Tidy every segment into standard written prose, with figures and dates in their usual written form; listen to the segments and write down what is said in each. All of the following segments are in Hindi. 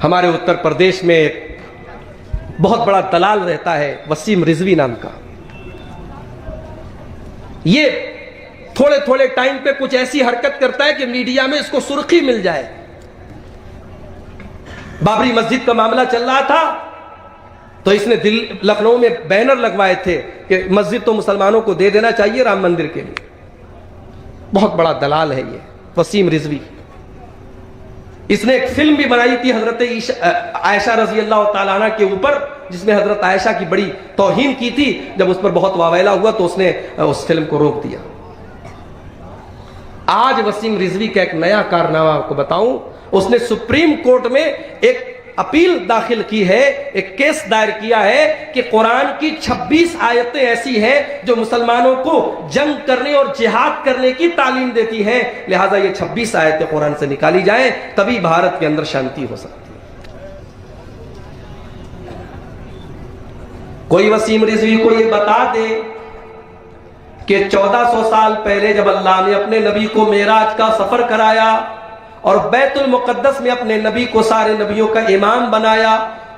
हमारे उत्तर प्रदेश में एक बहुत बड़ा दलाल रहता है वसीम रिजवी नाम का। ये थोड़े थोड़े टाइम पे कुछ ऐसी हरकत करता है कि मीडिया में इसको सुर्खी मिल जाए। बाबरी मस्जिद का मामला चल रहा था तो इसने लखनऊ में बैनर लगवाए थे कि मस्जिद तो मुसलमानों को दे देना चाहिए राम मंदिर के लिए। बहुत बड़ा दलाल है ये वसीम रिजवी। इसने एक फिल्म भी बनाई थी हजरत आयशा रजी अल्लाह तआला अन्हा के ऊपर, जिसमें हजरत आयशा की बड़ी तौहीन की थी। जब उस पर बहुत वावैला हुआ तो उसने उस फिल्म को रोक दिया। आज वसीम रिजवी का एक नया कारनामा आपको बताऊं, उसने सुप्रीम कोर्ट में एक अपील दाखिल की है, एक केस दायर किया है कि कुरान की 26 आयतें ऐसी हैं जो मुसलमानों को जंग करने और जिहाद करने की तालीम देती है, लिहाजा ये 26 आयतें कुरान से निकाली जाएं, तभी भारत के अंदर शांति हो सकती है। कोई वसीम रिजवी को ये बता दे कि 1400 साल पहले जब अल्लाह ने अपने नबी को मेराज का सफर कराया और बैतुल मुकद्दस में अपने नबी को सारे नबियों का इमाम बनाया,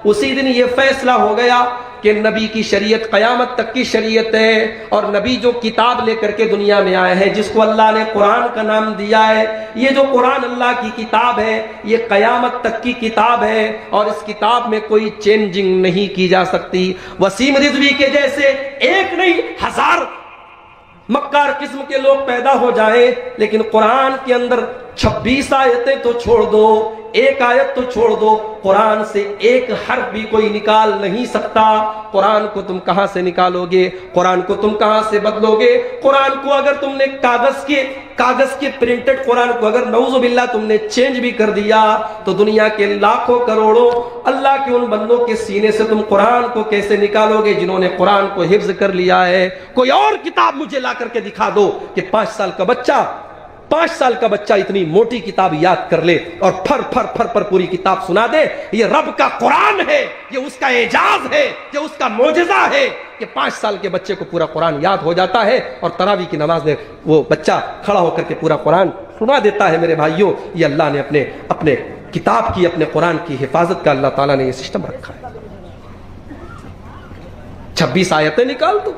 उसी दिन ये फैसला हो गया कि नबी की शरीयत क़यामत तक की शरीयत है। और नबी जो किताब लेकर के दुनिया में आए हैं, जिसको अल्लाह ने कुरान का नाम दिया है, ये जो कुरान अल्लाह की किताब है ये क़यामत तक की किताब है और इस किताब में कोई चेंजिंग नहीं की जा सकती। वसीम रिजवी के जैसे एक नहीं 1000 मक्कार किस्म के लोग पैदा हो जाए, लेकिन कुरान के अंदर 26 आयतें तो छोड़ दो, एक आयत तो छोड़ दो, कुरान से एक हर्फ भी कोई निकाल नहीं सकता। कुरान को तुम कहां से निकालोगे? कुरान को तुम कहां से बदलोगे? कुरान को अगर तुमने कागज के प्रिंटेड कुरान को अगर नऊज़ु बिल्लाह तुमने चेंज भी कर दिया तो दुनिया के लाखों करोड़ों अल्लाह के उन बंदों के सीने से तुम कुरान को कैसे निकालोगे जिन्होंने कुरान को हिफ्ज कर लिया है? कोई और किताब मुझे ला करके दिखा दो कि 5 साल का बच्चा इतनी मोटी किताब याद कर ले और फर फर फर पर पूरी किताब सुना दे। ये रब का कुरान है, ये उसका एजाज है, ये उसका मोजज़ा है कि 5 साल के बच्चे को पूरा कुरान याद हो जाता है और तरावी की नमाज में वो बच्चा खड़ा होकर के पूरा कुरान सुना देता है। मेरे भाइयों, ये अल्लाह ने अपने किताब की, अपने कुरान की हिफाजत का अल्लाह ताला ने ये सिस्टम रखा है। 26 आयतें निकाल दो।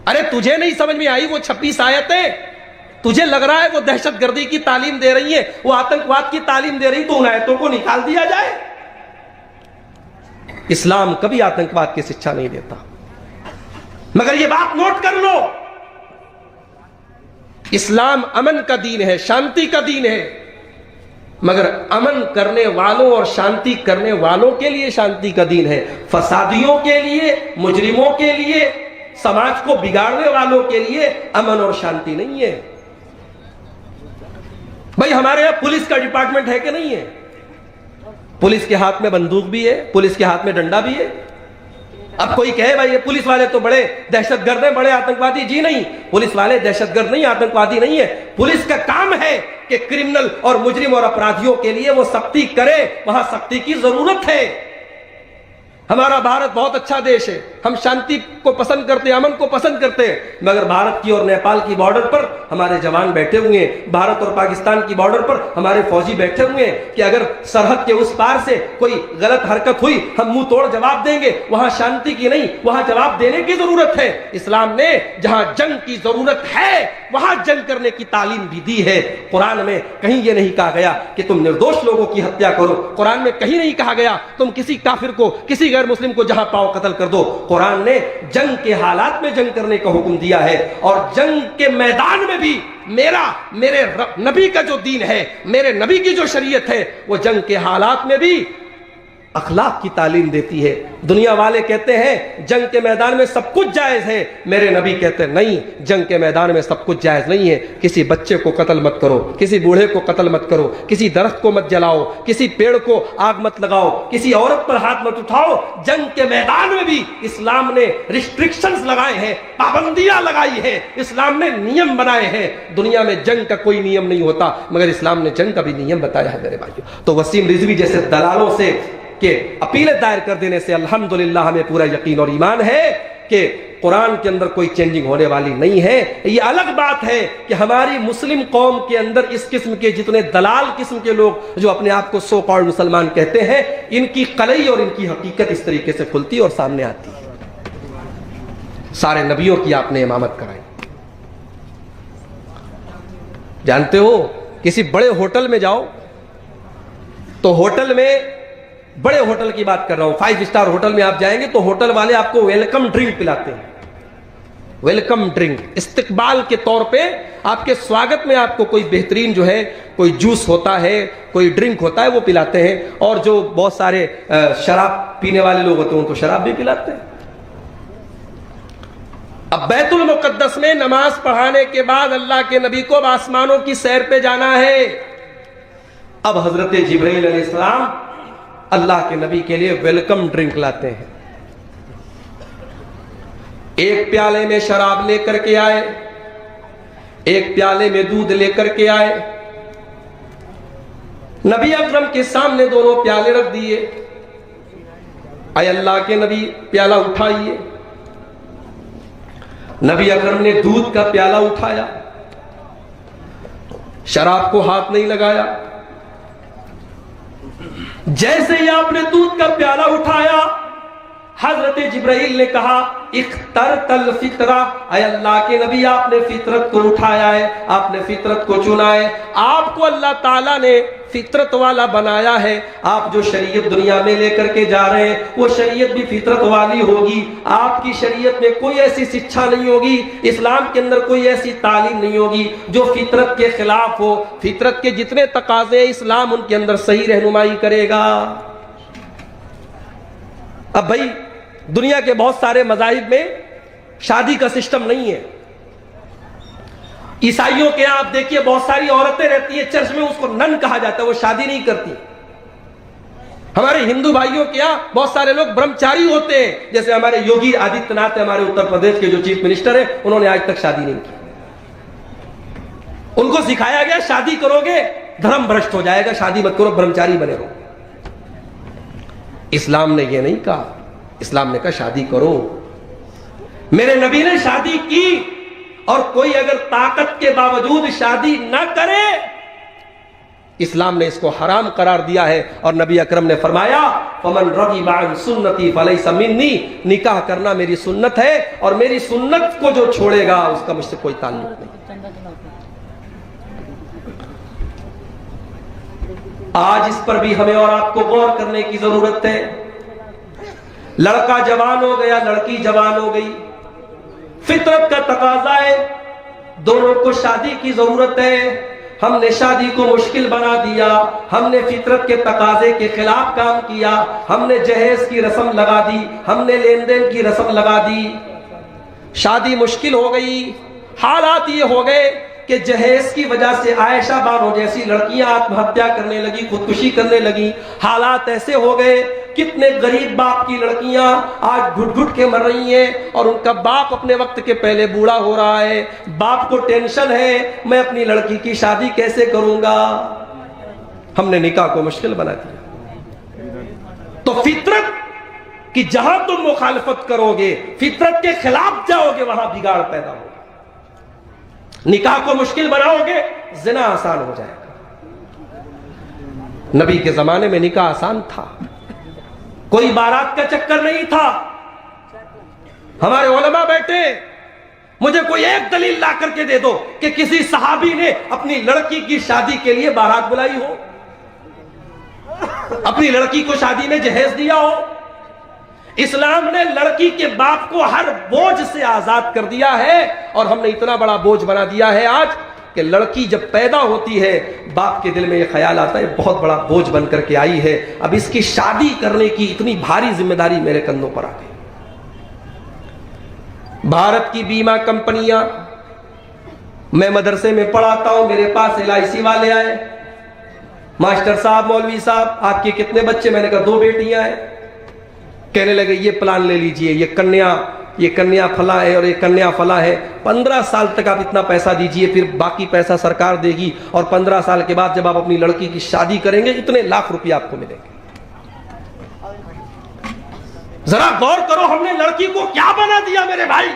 अरे तुझे नहीं समझ में आई वो 26 आयतें? तुझे लग रहा है वो दहशतगर्दी की तालीम दे रही है, वो आतंकवाद की तालीम दे रही, तो उन आयतों को निकाल दिया जाए। इस्लाम कभी आतंकवाद की शिक्षा नहीं देता। मगर ये बात नोट कर लो, इस्लाम अमन का दीन है, शांति का दीन है, मगर अमन करने वालों और शांति करने वालों के लिए शांति का दीन है। फसादियों के लिए, मुजरिमों के लिए, समाज को बिगाड़ने वालों के लिए अमन और शांति नहीं है। भाई हमारे यहां पुलिस का डिपार्टमेंट है कि नहीं है? पुलिस के हाथ में बंदूक भी है, पुलिस के हाथ में डंडा भी है। अब कोई कहे भाई ये पुलिस वाले तो बड़े दहशतगर्द हैं, बड़े आतंकवादी। जी नहीं, पुलिस वाले दहशतगर्द नहीं, आतंकवादी नहीं है। पुलिस का काम है कि क्रिमिनल और मुजरिम और अपराधियों के लिए वो सख्ती करे, वहां सख्ती की जरूरत है। हमारा भारत बहुत अच्छा देश है, हम शांति को पसंद करते हैं, अमन को पसंद करते हैं, मगर भारत की और नेपाल की बॉर्डर पर हमारे जवान बैठे हुए हैं, भारत और पाकिस्तान की बॉर्डर पर हमारे फौजी बैठे हुए हैं कि अगर सरहद के उस पार से कोई गलत हरकत हुई हम मुंह तोड़ जवाब देंगे। वहां शांति की नहीं, वहां जवाब देने की जरूरत है। इस्लाम ने जहां जंग की जरूरत है वहां जंग करने की तालीम भी दी है। कुरान में कहीं यह नहीं कहा गया कि तुम निर्दोष लोगों की हत्या करो, कुरान में कहीं नहीं कहा गया तुम किसी काफिर को, किसी गैर मुस्लिम को जहां पाओ कत्ल कर दो। कुरान ने जंग के हालात में जंग करने का हुक्म दिया है और जंग के मैदान में भी मेरे नबी का जो दीन है, मेरे नबी की जो शरीयत है, वो जंग के हालात में भी अखलाक की तालीम देती है। दुनिया वाले कहते हैं जंग के मैदान में सब कुछ जायज है, मेरे नबी कहते हैं नहीं, जंग के मैदान में सब कुछ जायज नहीं है। किसी बच्चे को कत्ल मत करो, किसी बूढ़े को कत्ल मत करो, किसी दरख्त को मत जलाओ, किसी पेड़ को आग मत लगाओ, किसी औरत पर हाथ मत उठाओ। जंग के मैदान में भी इस्लाम ने रिस्ट्रिक्शंस लगाए हैं, पाबंदियां लगाई है, इस्लाम ने नियम बनाए हैं। दुनिया में जंग का कोई नियम नहीं होता, मगर इस्लाम ने जंग का भी नियम बताया है मेरे भाइयों। तो वसीम रिजवी जैसे दलालों से के अपीलें दायर कर देने से अल्हम्दुलिल्लाह हमें पूरा यकीन और ईमान है कि कुरान के अंदर कोई चेंजिंग होने वाली नहीं है। ये अलग बात है कि हमारी मुस्लिम कौम के अंदर इस किस्म के जितने दलाल किस्म के लोग जो अपने आप को सो कॉल्ड मुसलमान कहते हैं, इनकी कलई और इनकी हकीकत इस तरीके से खुलती और सामने आती है। सारे नबियों की आपने इमामत कराई। जानते हो, किसी बड़े होटल में जाओ तो होटल में, बड़े होटल की बात कर रहा हूं, 5 स्टार होटल में आप जाएंगे तो होटल वाले आपको वेलकम ड्रिंक पिलाते हैं। वेलकम ड्रिंक, इस्तकबाल के तौर पे आपके स्वागत में आपको कोई बेहतरीन जो है कोई जूस होता है, कोई ड्रिंक होता है, वो पिलाते हैं। और जो बहुत सारे शराब पीने वाले लोग होते हैं उनको शराब भी पिलाते हैं। अब बैतुल मुकद्दस में नमाज पढ़ाने के बाद अल्लाह के नबी को आसमानों की सैर पे जाना है। अब हजरत जिब्राइल अलैहिस्सलाम अल्लाह के नबी के लिए वेलकम ड्रिंक लाते हैं। एक प्याले में शराब लेकर के आए, एक प्याले में दूध लेकर के आए। नबी अकरम के सामने दोनों प्याले रख दिए। आए अल्लाह के नबी, प्याला उठाइए। नबी अकरम ने दूध का प्याला उठाया, शराब को हाथ नहीं लगाया। जैसे ही आपने दूध का प्याला उठाया, हजरत जिब्राइल ने कहा इख्तरतल फितरा, ऐ अल्लाह के नबी आपने फितरत को उठाया है, आपने फितरत को चुना है। आपको अल्लाह ताला ने फितरत वाला बनाया है। आप जो शरीयत दुनिया में लेकर के जा रहे हैं वो शरीयत भी फितरत वाली होगी। आपकी शरीयत में कोई ऐसी शिक्षा नहीं होगी, इस्लाम के अंदर कोई ऐसी तालीम नहीं होगी जो फितरत के खिलाफ हो। फितरत के जितने तकाजे इस्लाम उनके अंदर सही रहनुमाई करेगा। अब भाई दुनिया के बहुत सारे मज़ाहिब में शादी का सिस्टम नहीं है। ईसाइयों के यहां आप देखिए बहुत सारी औरतें रहती है चर्च में, उसको नन कहा जाता है, वो शादी नहीं करती। हमारे हिंदू भाइयों के यहां बहुत सारे लोग ब्रह्मचारी होते हैं, जैसे हमारे योगी आदित्यनाथ हमारे उत्तर प्रदेश के जो चीफ मिनिस्टर है, उन्होंने आज तक शादी नहीं की। उनको सिखाया गया शादी करोगे धर्म भ्रष्ट हो जाएगा, शादी मत करो, ब्रह्मचारी बने रहो। इस्लाम ने यह नहीं कहा। इस्लाम ने कहा शादी करो। मेरे नबी ने शादी की, और कोई अगर ताकत के बावजूद शादी ना करे, इस्लाम ने इसको हराम करार दिया है। और नबी अकरम ने फरमाया फमन रग़िबा अन सुन्नती फलैसा मिन्नी, निकाह करना मेरी सुन्नत है और मेरी सुन्नत को जो छोड़ेगा उसका मुझसे कोई ताल्लुक नहीं। आज इस पर भी हमें और आपको गौर करने की जरूरत है। लड़का जवान हो गया, लड़की जवान हो गई, फितरत का तकाजा है, दोनों को शादी की जरूरत है। हमने शादी को मुश्किल बना दिया, हमने फितरत के तकाजे के खिलाफ काम किया, हमने जहेज की रस्म लगा दी, हमने लेन देन की रस्म लगा दी, शादी मुश्किल हो गई। हालात ये हो गए कि जहेज की वजह से आयशा बानो जैसी लड़कियां आत्महत्या करने लगी, खुदकुशी करने लगी। हालात ऐसे हो गए, कितने गरीब बाप की लड़कियां आज घुट घुट के मर रही हैं और उनका बाप अपने वक्त के पहले बूढ़ा हो रहा है। बाप को टेंशन है, मैं अपनी लड़की की शादी कैसे करूंगा। हमने निकाह को मुश्किल बना दिया। तो फितरत कि जहां तुम मुखालफत करोगे, फितरत के खिलाफ जाओगे, वहां बिगाड़ पैदा होगा। निकाह को मुश्किल बनाओगे, जिना आसान हो जाएगा। नबी के जमाने में निकाह आसान था, कोई बारात का चक्कर नहीं था। हमारे उलमा बैठे, मुझे कोई एक दलील ला करके दे दो कि किसी सहाबी ने अपनी लड़की की शादी के लिए बारात बुलाई हो, अपनी लड़की को शादी में जहेज दिया हो। इस्लाम ने लड़की के बाप को हर बोझ से आजाद कर दिया है, और हमने इतना बड़ा बोझ बना दिया है आज कि लड़की जब पैदा होती है बाप के दिल में यह ख्याल आता है बहुत बड़ा बोझ बन करके आई है, अब इसकी शादी करने की इतनी भारी जिम्मेदारी मेरे कंधों पर आ गई। भारत की बीमा कंपनियां, मैं मदरसे में पढ़ाता हूं, मेरे पास LIC वाले आए, मास्टर साहब, मौलवी साहब आपके कितने बच्चे? मैंने कहा 2 बेटियां हैं। कहने लगे ये प्लान ले लीजिए, ये कन्या फला है और ये कन्या फला है, 15 साल तक आप इतना पैसा दीजिए, फिर बाकी पैसा सरकार देगी, और 15 साल के बाद जब आप अपनी लड़की की शादी करेंगे इतने लाख रुपए आपको मिलेंगे। जरा गौर करो, हमने लड़की को क्या बना दिया मेरे भाई,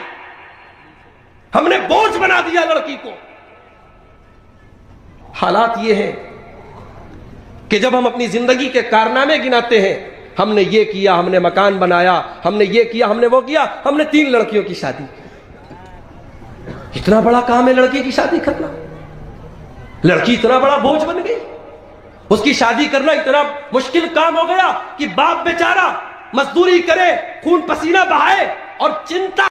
हमने बोझ बना दिया लड़की को। हालात ये है कि जब हम अपनी जिंदगी के कारनामे गिनाते हैं, हमने ये किया, हमने मकान बनाया, हमने ये किया, हमने वो किया, हमने 3 लड़कियों की शादी की। इतना बड़ा काम है लड़की की शादी करना, लड़की इतना बड़ा बोझ बन गई, उसकी शादी करना इतना मुश्किल काम हो गया कि बाप बेचारा मजदूरी करे, खून पसीना बहाए और चिंता